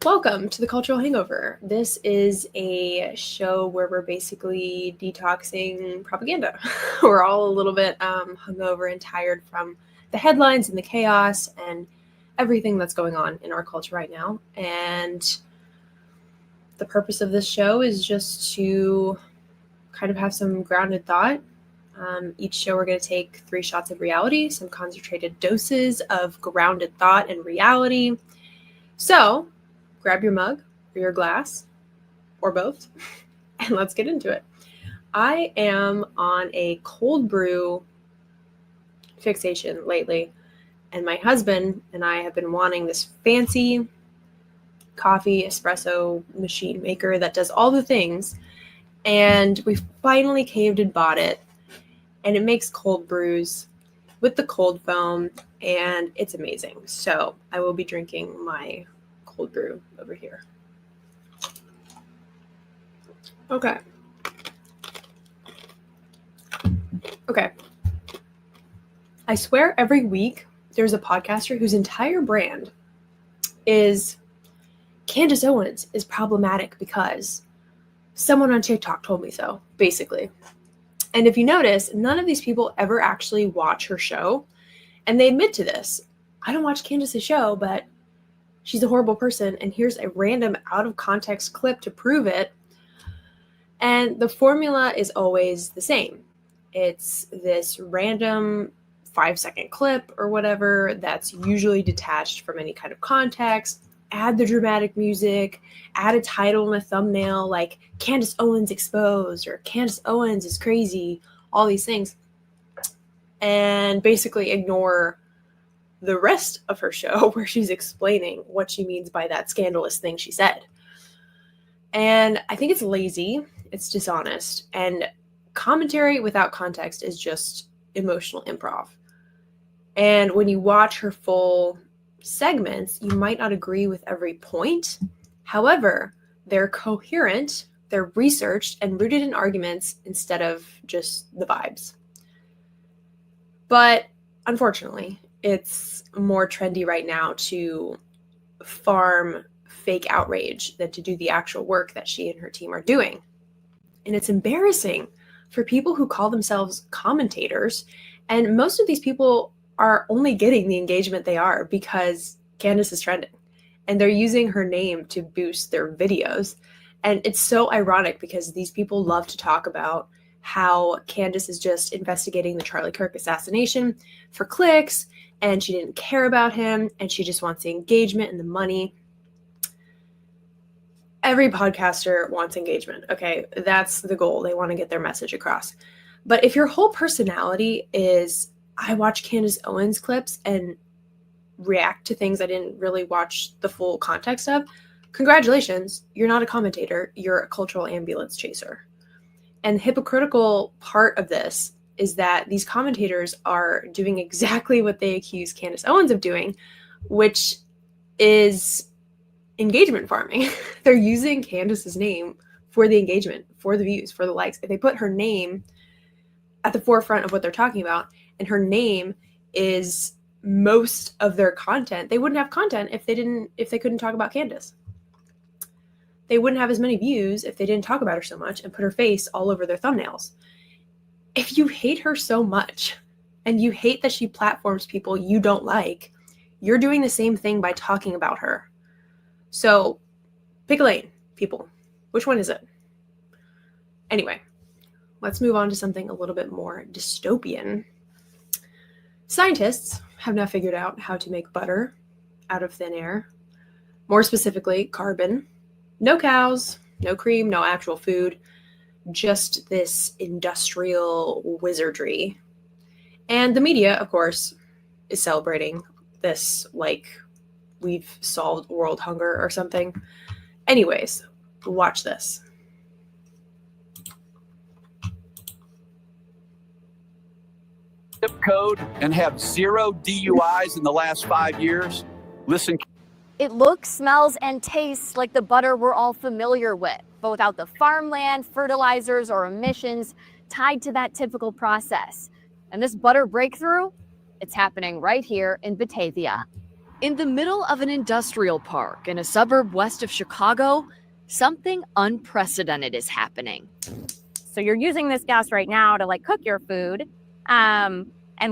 Welcome to the Cultural Hangover. This is a show where we're basically detoxing propaganda. We're all a little bit hungover and tired from the headlines and the chaos and everything that's going on in our culture right now. And the purpose of this show is just to kind of have some grounded thought. Each show we're going to take 3 shots of reality, some concentrated doses of grounded thought and reality. So grab your mug or your glass or both and let's get into it. I am on a cold brew fixation lately, and my husband and I have been wanting this fancy coffee espresso machine maker that does all the things, and we finally caved and bought it, and it makes cold brews with the cold foam, and it's amazing. So I will be drinking my cold brew over here. Okay. I swear every week there's a podcaster whose entire brand is Candace Owens is problematic because someone on TikTok told me so, basically. And if you notice, none of these people ever actually watch her show, and they admit to this. I don't watch Candace's show, but she's a horrible person, and here's a random out-of-context clip to prove it. And the formula is always the same. It's this random 5-second clip or whatever that's usually detached from any kind of context. Add the dramatic music, add a title and a thumbnail like Candace Owens exposed or Candace Owens is crazy, all these things. And basically ignore the rest of her show where she's explaining what she means by that scandalous thing she said. And I think it's lazy, it's dishonest, and commentary without context is just emotional improv. And when you watch her full segments, you might not agree with every point. However, they're coherent, they're researched and rooted in arguments instead of just the vibes. But unfortunately, it's more trendy right now to farm fake outrage than to do the actual work that she and her team are doing. And it's embarrassing for people who call themselves commentators. And most of these people are only getting the engagement they are because Candace is trending. And they're using her name to boost their videos. And it's so ironic because these people love to talk about how Candace is just investigating the Charlie Kirk assassination for clicks, and she didn't care about him, and she just wants the engagement and the money. Every podcaster wants engagement, okay? That's the goal. They want to get their message across. But if your whole personality is, I watch Candace Owens clips and react to things I didn't really watch the full context of, congratulations, you're not a commentator, you're a cultural ambulance chaser. And the hypocritical part of this is that these commentators are doing exactly what they accuse Candace Owens of doing, which is engagement farming. They're using Candace's name for the engagement, for the views, for the likes. If they put her name at the forefront of what they're talking about, and her name is most of their content, they wouldn't have content if they couldn't talk about Candace. They wouldn't have as many views if they didn't talk about her so much and put her face all over their thumbnails. If you hate her so much and you hate that she platforms people you don't like, you're doing the same thing by talking about her. So pick a lane, people. Which one is it? Anyway, let's move on to something a little bit more dystopian. Scientists have now figured out how to make butter out of thin air. More specifically, carbon. No cows, no cream, no actual food. Just this industrial wizardry. And the media, of course, is celebrating this like we've solved world hunger or something. Anyways, watch this. Zip code and have 0 DUIs in the last 5 years? Listen. It looks, smells, and tastes like the butter we're all familiar with, but without the farmland, fertilizers, or emissions tied to that typical process. And this butter breakthrough, it's happening right here in Batavia. In the middle of an industrial park in a suburb west of Chicago, something unprecedented is happening. So you're using this gas right now to like cook your food. And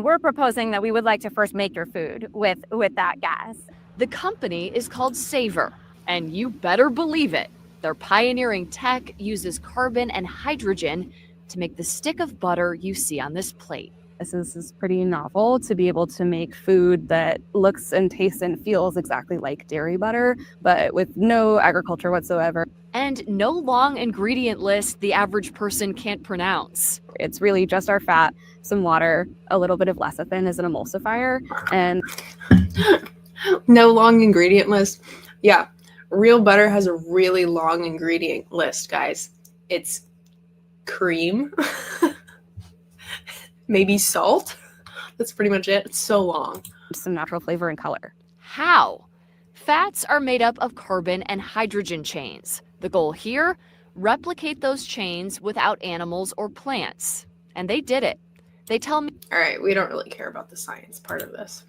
we're proposing that we would like to first make your food with that gas. The company is called Savor, and you better believe it. Their pioneering tech uses carbon and hydrogen to make the stick of butter you see on this plate. This is pretty novel to be able to make food that looks and tastes and feels exactly like dairy butter, but with no agriculture whatsoever. And no long ingredient list the average person can't pronounce. It's really just our fat, some water, a little bit of lecithin as an emulsifier, and no long ingredient list. Yeah, real butter has a really long ingredient list, guys. It's cream, maybe salt. That's pretty much it. It's so long. some natural flavor and color. How? Fats are made up of carbon and hydrogen chains. The goal here? Replicate those chains without animals or plants. And they did it. They tell me. All right, we don't really care about the science part of this.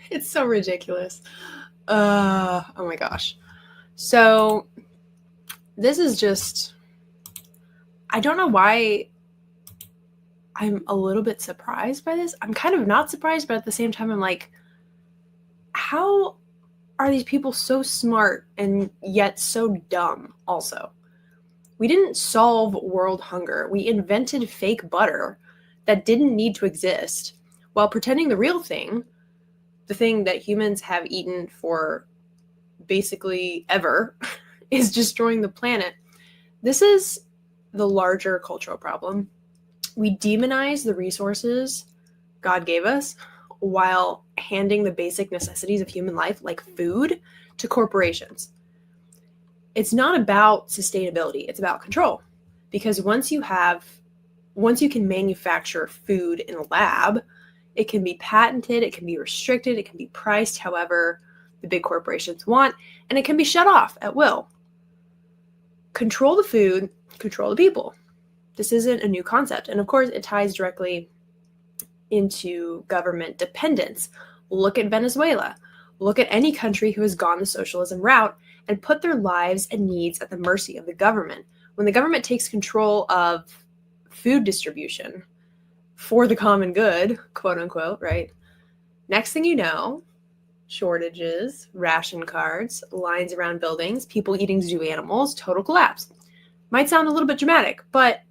It's so ridiculous. Oh my gosh. So this is just, I don't know why I'm a little bit surprised by this. I'm kind of not surprised, but at the same time, I'm like, how are these people so smart and yet so dumb also? We didn't solve world hunger. We invented fake butter that didn't need to exist while pretending the real thing, the thing that humans have eaten for basically ever, is destroying the planet. This is the larger cultural problem. We demonize the resources God gave us while handing the basic necessities of human life, like food, to corporations. It's not about sustainability, it's about control. Because once you can manufacture food in a lab, it can be patented, it can be restricted, it can be priced however the big corporations want, and it can be shut off at will. Control the food, control the people. This isn't a new concept. And of course, it ties directly into government dependence. Look at Venezuela. Look at any country who has gone the socialism route and put their lives and needs at the mercy of the government. When the government takes control of food distribution for the common good, quote unquote, right? Next thing you know, shortages, ration cards, lines around buildings, people eating zoo animals, total collapse. Might sound a little bit dramatic, but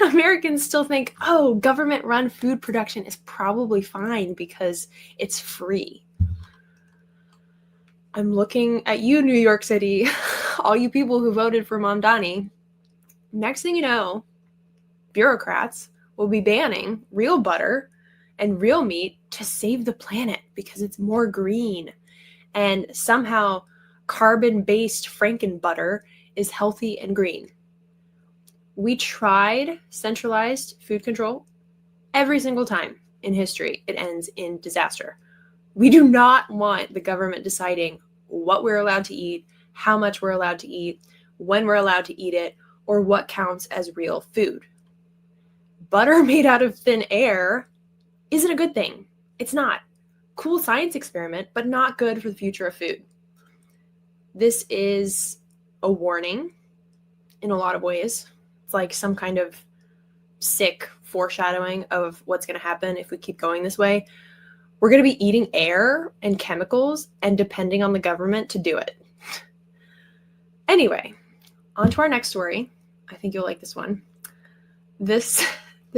Americans still think, oh, government-run food production is probably fine because it's free. I'm looking at you, New York City, all you people who voted for Mamdani. Next thing you know, bureaucrats will be banning real butter and real meat to save the planet because it's more green. And somehow carbon-based Frankenbutter is healthy and green. We tried centralized food control every single time in history. It ends in disaster. We do not want the government deciding what we're allowed to eat, how much we're allowed to eat, when we're allowed to eat it, or what counts as real food. Butter made out of thin air isn't a good thing. It's not. Cool science experiment, but not good for the future of food. This is a warning in a lot of ways. It's like some kind of sick foreshadowing of what's going to happen if we keep going this way. We're going to be eating air and chemicals and depending on the government to do it. Anyway, on to our next story. I think you'll like this one. This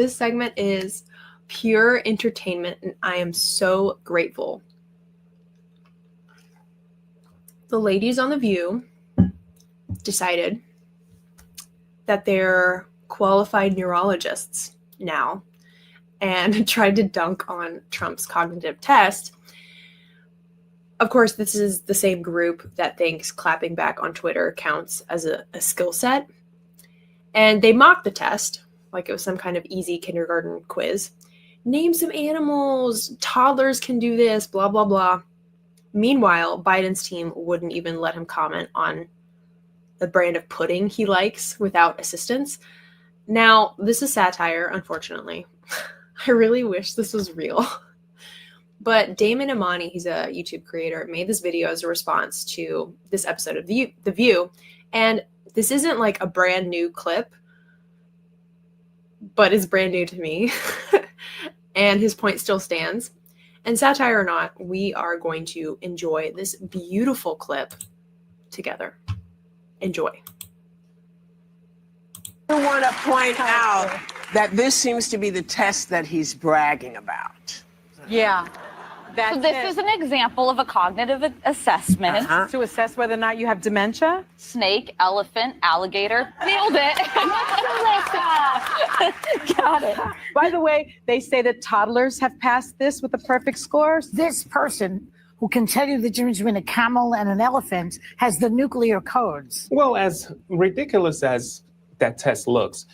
segment is pure entertainment, and I am so grateful. The ladies on The View decided that they're qualified neurologists now and tried to dunk on Trump's cognitive test. Of course, this is the same group that thinks clapping back on Twitter counts as a skill set. And they mocked the test like it was some kind of easy kindergarten quiz. Name some animals, toddlers can do this, blah, blah, blah. Meanwhile, Biden's team wouldn't even let him comment on the brand of pudding he likes without assistance. Now, this is satire, unfortunately. I really wish this was real. But Damon Imani, he's a YouTube creator, made this video as a response to this episode of The View. And this isn't like a brand new clip, but it's brand new to me. And his point still stands. And satire or not, we are going to enjoy this beautiful clip together. Enjoy. I want to point out that this seems to be the test that he's bragging about. Yeah. So this is an example of a cognitive assessment. To assess whether or not you have dementia? Snake, elephant, alligator. Nailed it. Got it. By the way, they say that toddlers have passed this with a perfect score. This person who can tell you the difference between a camel and an elephant has the nuclear codes. Well, as ridiculous as that test looks,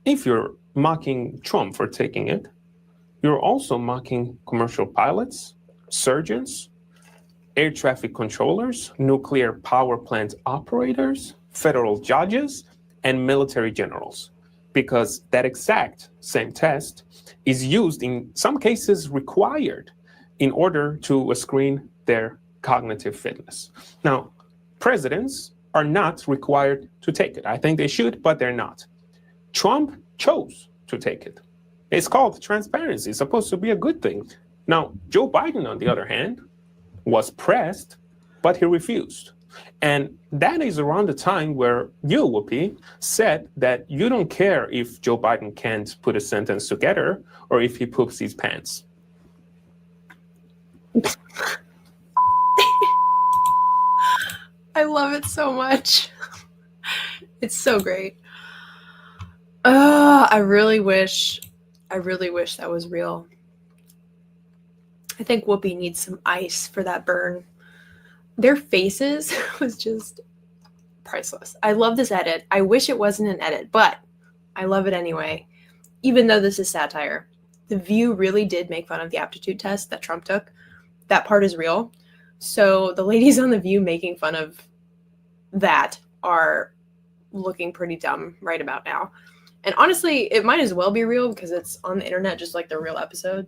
if you're mocking Trump for taking it, you're also mocking commercial pilots, surgeons, air traffic controllers, nuclear power plant operators, federal judges, and military generals. Because that exact same test is used, in some cases required, in order to screen their cognitive fitness. Now, presidents are not required to take it. I think they should, but they're not. Trump chose to take it. It's called transparency. It's supposed to be a good thing. Now, Joe Biden, on the other hand, was pressed, but he refused. And that is around the time where you, Whoopi, said that you don't care if Joe Biden can't put a sentence together or if he poops his pants. I love it so much. It's so great. I really wish that was real. I think Whoopi needs some ice for that burn. Their faces was just priceless. I love this edit. I wish it wasn't an edit, but I love it anyway. Even though this is satire. The View really did make fun of the aptitude test that Trump took. That part is real. So the ladies on The View making fun of that are looking pretty dumb right about now. And honestly, it might as well be real because it's on the internet, just like the real episode.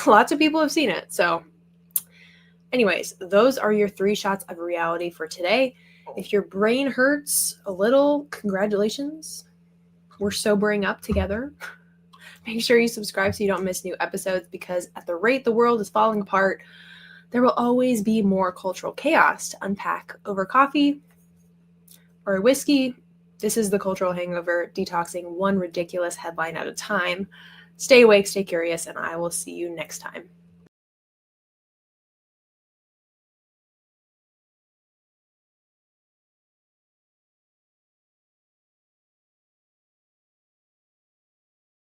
Lots of people have seen it. So anyways, those are your 3 shots of reality for today. If your brain hurts a little, congratulations. We're sobering up together. Make sure you subscribe so you don't miss new episodes, because at the rate the world is falling apart, there will always be more cultural chaos to unpack over coffee or a whiskey. This is the Cultural Hangover, detoxing one ridiculous headline at a time. Stay awake, stay curious, and I will see you next time.